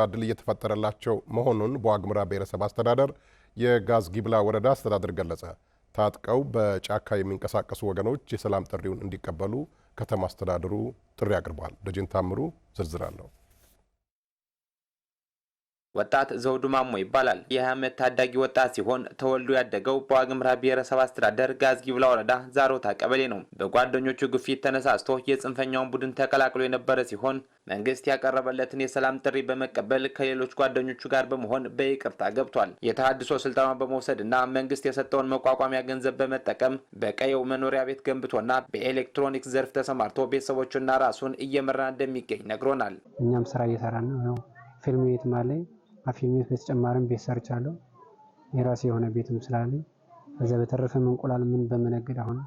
እድል እየተፈጠረላቸው መሆኑን በዋግምራ ብሔረሰብ አስተዳደር የጋዝጊብላ ወረዳ አስተዳደር ገለጸ። ታጥቀው በጫካ የሚንቀሳቀሱ ወገኖች የሰላም ጥሪውን እንዲቀበሉ ከተማ አስተዳደሩ ጥሪ አቅርቧል። ደጀን ታምሩ ዝርዝር አለው። ወጣት ዘውዱ ማሞ ይባላል። የ20 ዓመት ታዳጊ ወጣት ሲሆን ተወልዶ ያደገው በዋግምራ ብሔረሰብ አስተዳደር ጋዝጊብላ ወረዳ ዛሮታ ቀበሌ ነው። በጓደኞቹ ግፊት ተነሳስቶ የጽንፈኛውን ቡድን ተቀላቅሎ የነበረ ሲሆን መንግስት ያቀረበለትን የሰላም ጥሪ በመቀበል ከሌሎች ጓደኞቹ ጋር በመሆን በይቅርታ ገብቷል። የተሃድሶ ስልጠና በመውሰድና መንግስት የሰጠውን መቋቋሚያ ገንዘብ በመጠቀም በቀየው መኖሪያ ቤት ገንብቶና በኤሌክትሮኒክስ ዘርፍ ተሰማርቶ ቤተሰቦቹና ራሱን እየመራ እንደሚገኝ ነግሮናል። እኛም ስራ እየሰራን ነው። ፊልም ቤት ማለት አፊልም በተጨማሪም ቤት ሰርቻለሁ። የራሴ የሆነ ቤትም ስላለኝ ከዛ በተረፈ እንቁላል ምን በመነገድ አሁን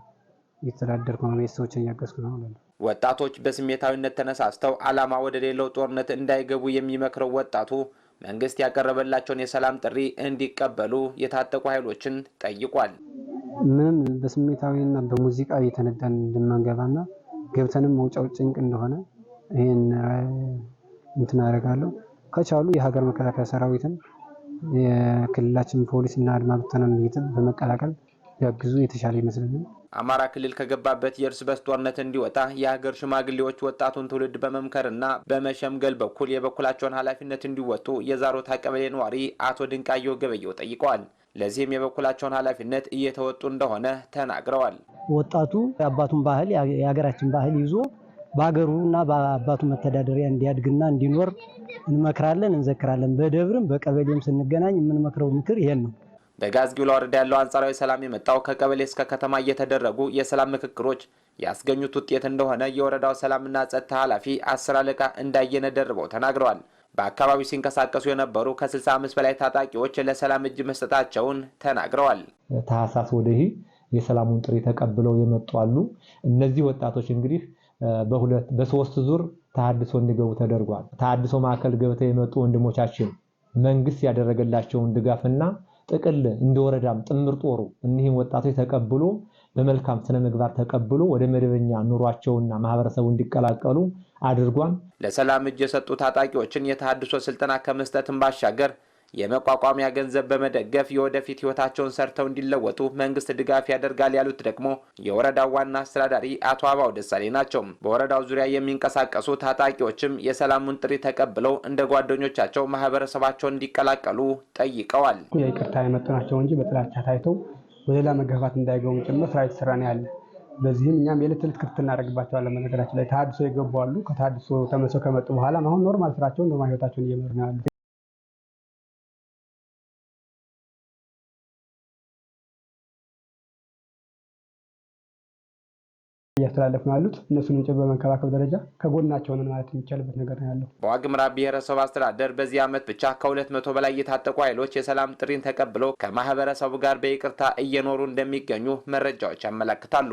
እየተዳደርኩ ነው። ቤተሰቦችን እያገዝኩ ነው። ወጣቶች በስሜታዊነት ተነሳስተው ዓላማ ወደ ሌላው ጦርነት እንዳይገቡ የሚመክረው ወጣቱ መንግስት ያቀረበላቸውን የሰላም ጥሪ እንዲቀበሉ የታጠቁ ኃይሎችን ጠይቋል። ምንም በስሜታዊና በሙዚቃ እየተነዳን እንደማንገባና ገብተንም መውጫው ጭንቅ እንደሆነ ይሄን እንትን አደርጋለሁ። ከቻሉ የሀገር መከላከያ ሰራዊትን የክልላችን ፖሊስና አድማ ብተናን በመቀላቀል ያግዙ የተሻለ ይመስለኛል። አማራ ክልል ከገባበት የእርስ በርስ ጦርነት እንዲወጣ የሀገር ሽማግሌዎች ወጣቱን ትውልድ በመምከርና በመሸምገል በኩል የበኩላቸውን ኃላፊነት እንዲወጡ የዛሮታ ቀበሌ ነዋሪ አቶ ድንቃየሁ ገበየው ጠይቀዋል። ለዚህም የበኩላቸውን ኃላፊነት እየተወጡ እንደሆነ ተናግረዋል። ወጣቱ የአባቱን ባህል የሀገራችን ባህል ይዞ በአገሩና በአባቱ መተዳደሪያ እንዲያድግና እንዲኖር እንመክራለን፣ እንዘክራለን። በደብርም በቀበሌም ስንገናኝ የምንመክረው ምክር ይሄን ነው። በጋዝጊብላ ወረዳ ያለው አንጻራዊ ሰላም የመጣው ከቀበሌ እስከ ከተማ እየተደረጉ የሰላም ምክክሮች ያስገኙት ውጤት እንደሆነ የወረዳው ሰላምና ጸጥታ ኃላፊ 10 አለቃ እንዳየነ ደርበው ተናግረዋል። በአካባቢው ሲንቀሳቀሱ የነበሩ ከ65 በላይ ታጣቂዎች ለሰላም እጅ መስጠታቸውን ተናግረዋል። ታህሳስ ወደዚህ የሰላሙን ጥሪ ተቀብለው የመጡ አሉ። እነዚህ ወጣቶች እንግዲህ በሶስት ዙር ተሐድሶ እንዲገቡ ተደርጓል። ተሐድሶ ማዕከል ገብተው የመጡ ወንድሞቻችን መንግስት ያደረገላቸውን ድጋፍና ጥቅል እንደወረዳም ጥምር ጦሩ እነዚህን ወጣቶች ተቀብሎ በመልካም ስነ ምግባር ተቀብሎ ወደ መደበኛ ኑሯቸውና ማህበረሰቡ እንዲቀላቀሉ አድርጓል። ለሰላም እጅ የሰጡ ታጣቂዎችን የተሐድሶ ስልጠና ከመስጠትም ባሻገር የመቋቋሚያ ገንዘብ በመደገፍ የወደፊት ህይወታቸውን ሰርተው እንዲለወጡ መንግስት ድጋፍ ያደርጋል ያሉት ደግሞ የወረዳው ዋና አስተዳዳሪ አቶ አባው ደሳሌ ናቸው። በወረዳው ዙሪያ የሚንቀሳቀሱ ታጣቂዎችም የሰላሙን ጥሪ ተቀብለው እንደ ጓደኞቻቸው ማህበረሰባቸውን እንዲቀላቀሉ ጠይቀዋል። ይቅርታ የመጡ ናቸው እንጂ በጥላቻ ታይተው ወደ ሌላ መገፋት እንዳይገቡ ጭምር ስራ እየተሰራ ነው ያለ። በዚህም እኛም የዕለት ተዕለት ክፍት እናደርግባቸዋለን። በነገራችን ላይ ተሐድሶ የገቡ አሉ። ከተሐድሶ ተመልሰው ከመጡ በኋላ አሁን ኖርማል ስራቸውን ኖርማል ህይወታቸውን እየመሩ ነው ያሉት። እያስተላለፉ ነው ያሉት። እነሱንም ጭምር በመንከባከብ ደረጃ ከጎናቸው ነን ማለት የሚቻልበት ነገር ነው ያለው። በዋግምራ ብሔረሰብ አስተዳደር በዚህ ዓመት ብቻ ከ200 በላይ የታጠቁ ኃይሎች የሰላም ጥሪን ተቀብለው ከማህበረሰቡ ጋር በይቅርታ እየኖሩ እንደሚገኙ መረጃዎች ያመለክታሉ።